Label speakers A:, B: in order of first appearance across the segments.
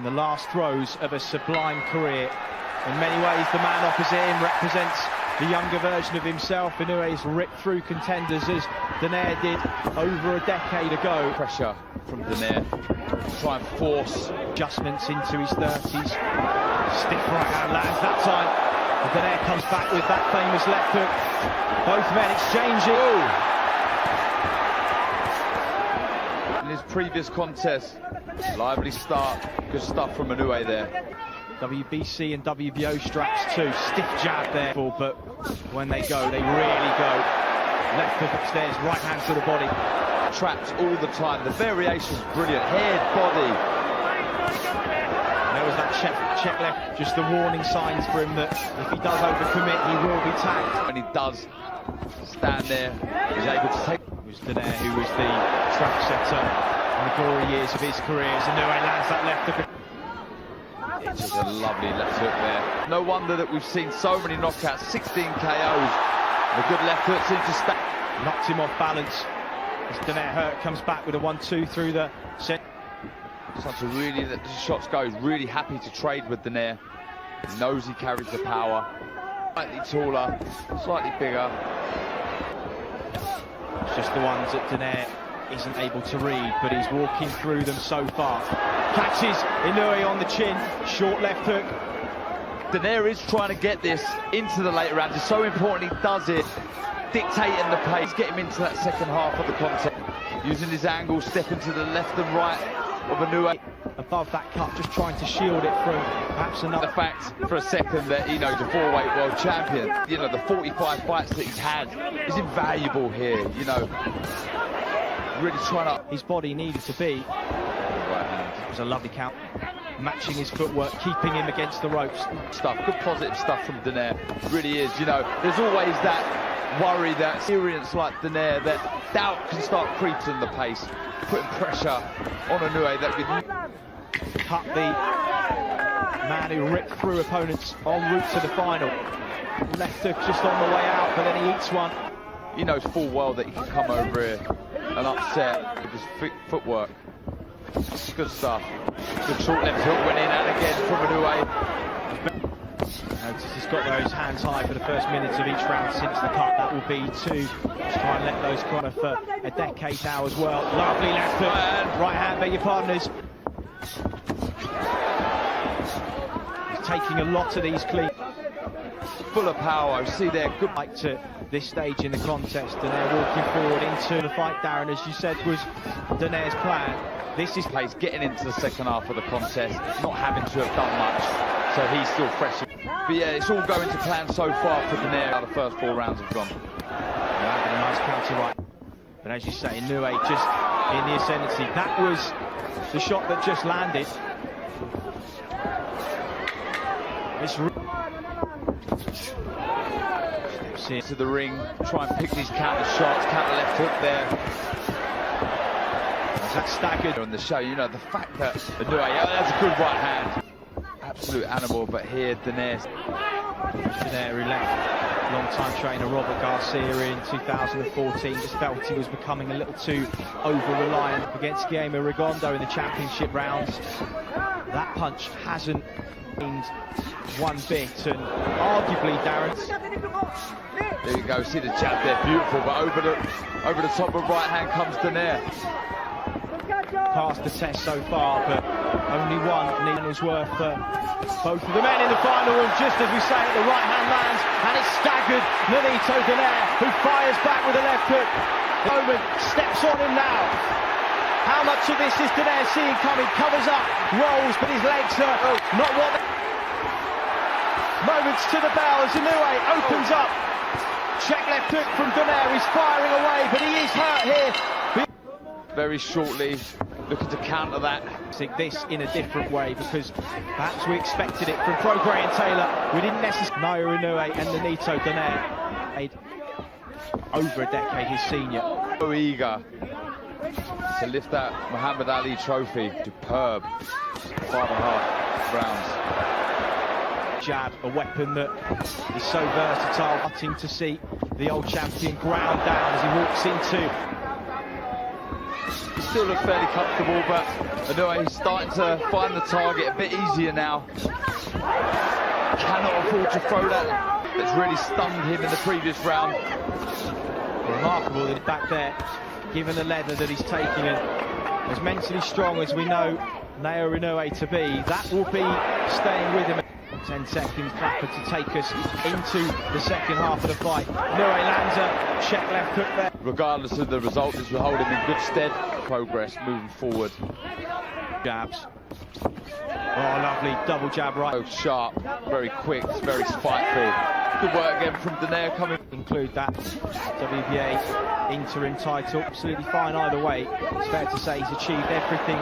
A: the last throes of a sublime career. In many ways, the man opposite him represents the younger version of himself. Inoue's ripped through contenders as Donaire did over a decade ago.
B: Pressure from Donaire, try and force
A: adjustments into his 30s. Stiff right hand lands that time. And Donaire comes back with that famous left hook. Both men exchanging.
B: In his previous contest, lively start, good stuff from Inoue there.
A: WBC and WBO straps too. Stiff jab there, but when they go, they really go. Left hook upstairs, right hand to the body.
B: Traps all the time. The variation's brilliant. Head, body.
A: There was that check left, just the warning signs for him that if he does overcommit, he will be tagged.
B: When he does stand there, he's able to take.
A: It was Donaire who was the trap setter in the glory years of his career. As Inoue lands that left hook.
B: It's just a lovely left hook there. No wonder that we've seen so many knockouts, 16 KOs. A good left hook seems to stack.
A: Knocked him off balance. As Donaire hurt, comes back with a 1-2 through the set.
B: Such a really, the shots go. He's really happy to trade with Donaire. He knows he carries the power. Slightly taller, slightly bigger.
A: It's just the ones that Donaire isn't able to read, but he's walking through them so far. Catches Inoue on the chin, short left hook.
B: Donaire is trying to get this into the later rounds. It's so important he does it, dictating the pace, get him into that second half of the contest. Using his angle, stepping to the left and right of Inoue.
A: Above that cut, just trying to shield it from perhaps another.
B: The fact for a second that Inoue's a 4-weight world champion, you know, the 45 fights that he's had is invaluable here, you know. Really trying to...
A: His body needed to be. It was a lovely count. Matching his footwork, keeping him against the ropes.
B: Good positive stuff from Donaire. Really is, you know, there's always that worry, that experience like Donaire, that doubt can start creeping the pace, putting pressure on Inoue that could
A: cut the man who ripped through opponents en route to the final. Left hook just on the way out, but then he eats one.
B: He knows full well that he can come over here and upset with his footwork. Good stuff. Good short left hook went in and again from Inoue.
A: Notice he's got those hands high for the first minutes of each round since the cut. That will be two. Just try and let those corner for a decade now as well. Lovely left hook. Right hand, beg your pardoners. He's taking a lot of these clean.
B: Full of power. See there. Good.
A: Like to this stage in the contest, Donaire walking forward into the fight, Darren, as you said, was Donaire's plan. This is
B: place getting into the second half of the contest, not having to have done much, so he's still fresh. But yeah, it's all going to plan so far for Donaire. How the first 4 rounds have gone.
A: Landed a nice counter right, but as you say, Inoue just in the ascendancy. That was the shot that just landed.
B: Steps into the ring, try and pick these counter shots, counter left hook there.
A: That staggered
B: on the show, you know, the fact that Inoue, that's a good right hand. Absolute animal, but here Donaire
A: who left long-time trainer Robert Garcia in 2014, just felt he was becoming a little too over-reliant against Guillermo Rigondeaux in the championship rounds. That punch hasn't been one bit, and arguably, Darren.
B: There you go, see the jab there, beautiful, but over the top of right hand comes Donaire.
A: Passed the test so far, but only one needle's worth for both of the men in the final. And just as we say it, the right hand lands, and it's staggered Nonito Donaire, who fires back with a left hook. Moment steps on him now. How much of this is Donaire seeing coming? Covers up, rolls, but his legs are not what they... Moments to the bell as Inoue opens up. Check left hook from Donaire, he's firing away, but he is hurt here.
B: Very shortly, looking to counter that.
A: I think this in a different way, because perhaps we expected it from Pro Graham Taylor. We didn't necessarily. Naoya Inoue and Nonito Donaire, over a decade his senior.
B: So eager to lift that Muhammad Ali trophy. Superb. 5.5 rounds.
A: Jab, a weapon that is so versatile. Wanting to see the old champion ground down as he walks into
B: He still looks fairly comfortable, but Inoue he's starting to find the target a bit easier now. Cannot afford to throw that. That's really stunned him in the previous round.
A: Remarkable that back there, given the leather that he's taking, and as mentally strong as we know Naoya Inoue to be, that will be staying with him. 10 seconds clapper to take us into the second half of the fight. Inoue lands a check left hook there.
B: Regardless of the result, this will hold him in good stead. Progress moving forward.
A: Jabs. Oh, lovely double jab right.
B: So sharp, very quick, very spiteful. Good work again from Donaire coming.
A: Include that WBA interim title. Absolutely fine either way. It's fair to say he's achieved everything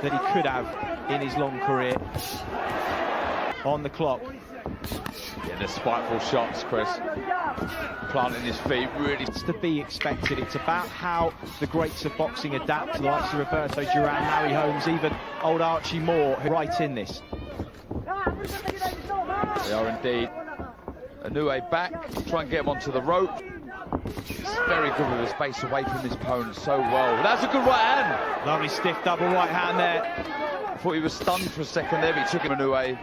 A: that he could have in his long career. On the clock.
B: Yeah, the spiteful shots, Chris. Planting his feet, really.
A: It's to be expected. It's about how the greats of boxing adapt to the likes of Roberto Duran, Larry Holmes, even old Archie Moore, who are right in this.
B: They are indeed. Inoue back, try and get him onto the rope. He's very good with his space away from his opponent so well. That's a good right hand.
A: Lovely stiff double right hand there.
B: I thought he was stunned for a second there, but he took him Inoue.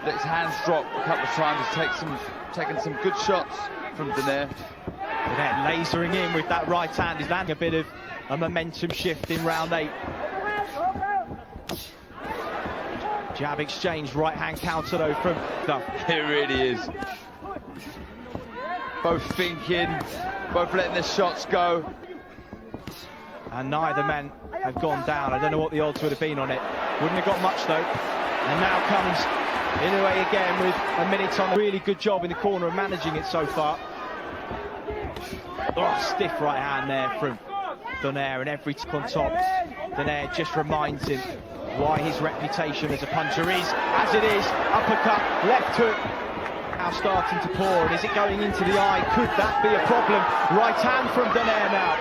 B: Let his hands drop a couple of times. He's taken some good shots from Donaire.
A: Donaire lasering in with that right hand. He's landing a bit of a momentum shift in round 8. Jab exchange, right hand counter though from Duff.
B: It really is. Both thinking, both letting their shots go.
A: And neither men have gone down. I don't know what the odds would have been on it. Wouldn't have got much though. And now comes Inoue again with a minute on. Really good job in the corner of managing it so far. Oh, stiff right hand there from Donaire, and every tick on top. Donaire just reminds him why his reputation as a puncher is as it is. Uppercut, left hook. Now starting to pour, and is it going into the eye? Could that be a problem? Right hand from Donaire now.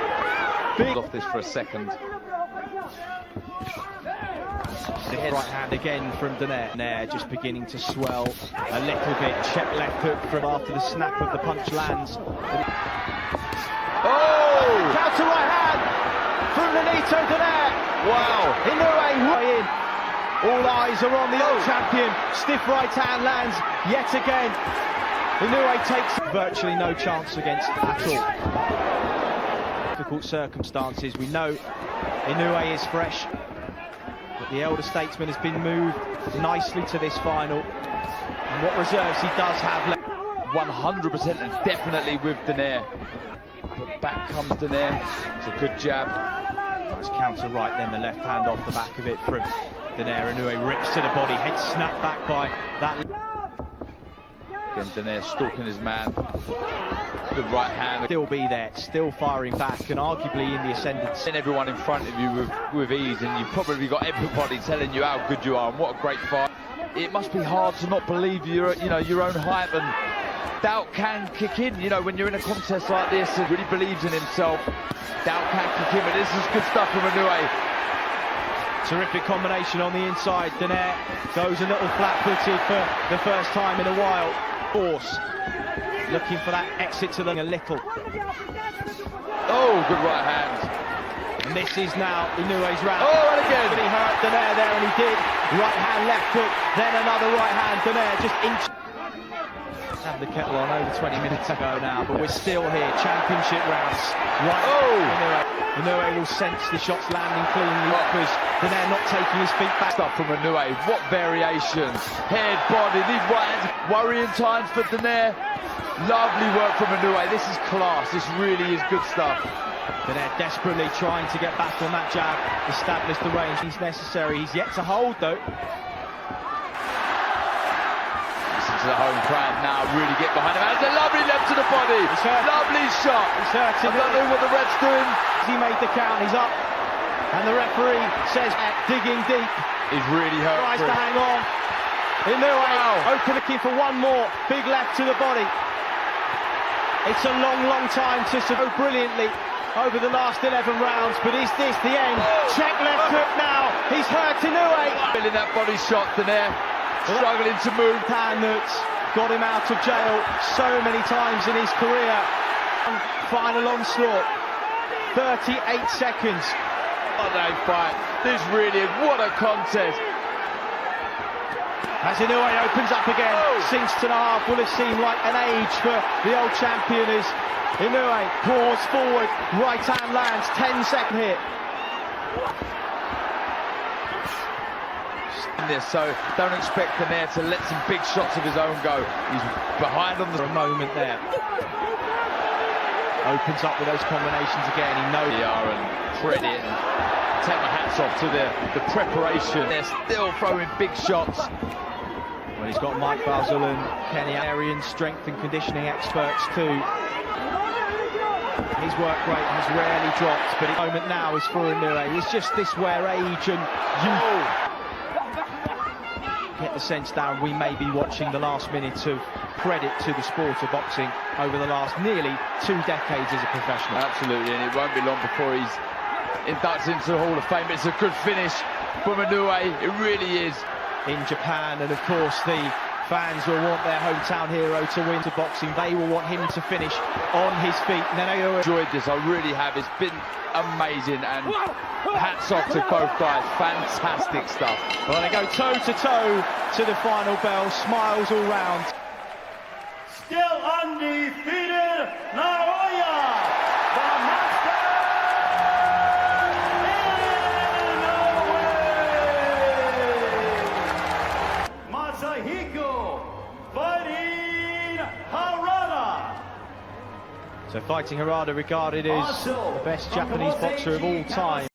A: Big
B: Off this for a second.
A: Right hand again from Donaire. Donaire just beginning to swell a little bit. Check left hook from after the snap of the punch lands.
B: Oh!
A: Counter right hand from Nonito Donaire.
B: Wow!
A: Inoue in. All eyes are on the old champion. Stiff right hand lands yet again. Inoue takes virtually no chance against at all. Difficult circumstances. We know Inoue is fresh, but the elder statesman has been moved nicely to this final. And what reserves he does have left.
B: 100% and definitely with Donaire. But back comes Donaire. It's a good jab.
A: Nice counter right, then the left hand off the back of it from Donaire. Inoue rips to the body, head snapped back by that.
B: Again, Donaire stalking his man. Good right hand.
A: Still be there, still firing back, and arguably in the ascendant.
B: And everyone in front of you with ease, and you've probably got everybody telling you how good you are and what a great fight. It must be hard to not believe your own hype, and doubt can kick in. You know, when you're in a contest like this and really believes in himself, doubt can kick in. But this is good stuff from Inoue.
A: Terrific combination on the inside. Donaire goes a little flat-footed for the first time in a while. Force looking for that exit to the a little.
B: Oh, good right hand.
A: And this is now Inoue's round.
B: Oh, and again.
A: He hurt Donaire there, and he did. Right hand, left hook, then another right hand. Donaire just inch. Had the kettle on over 20 minutes ago now, but we're still here. Championship rounds. Right.
B: Oh!
A: Inoue will sense the shots landing cleanly because Donaire not taking his feet back.
B: Stuff from Inoue. What variations. Head, body, these right hands. Worrying times for Donaire. Lovely work from Inoue. This is class. This really is good stuff.
A: Donaire desperately trying to get back on that jab, establish the range. He's necessary. He's yet to hold though.
B: To the home crowd now, really get behind him. That's a lovely left to the body. Lovely shot.
A: He's hurting.
B: I don't know what the red's doing.
A: He made the count. He's up. And the referee says digging deep.
B: He's really hurt.
A: Tries to hang on. Inoue open looking for one more. Big left to the body. It's a long, long time to so brilliantly over the last 11 rounds. But is this the end? Check left hook now. He's hurt Inoue.
B: Feeling that body shot Donaire. Struggling to move.
A: Hand that's got him out of jail so many times in his career. Final onslaught. 38 seconds.
B: What a fight. This really is, what a contest.
A: As Inoue opens up again, since to the half will have seemed like an age for the old champion as Inoue pours forward, right hand lands, 10-second hit.
B: So don't expect Donaire to let some big shots of his own go. He's behind on the
A: moment there. Opens up with those combinations again. He knows
B: and credit and take my hats off to the preparation. They're still throwing big shots.
A: Well, he's got Mike Basil and Kenny Arian, strength and conditioning experts too. His work rate has rarely dropped, but the moment now is for Inoue. It's just this where age and youth get the sense down. We may be watching the last minute of credit to the sport of boxing over the last nearly 2 decades as a professional.
B: Absolutely, and it won't be long before he's inducted into the Hall of Fame. It's a good finish from Inoue, it really is.
A: In Japan, and of course the fans will want their hometown hero to win to boxing. They will want him to finish on his feet. Naoya
B: enjoyed this, I really have. It's been amazing, and hats off to both guys. Fantastic stuff.
A: Well, they go toe to toe to the final bell. Smiles all round.
C: Still undefeated, Naoya, the master Inoue. Masahiko fighting Harada.
A: So fighting Harada, regarded as the best Japanese boxer of all time.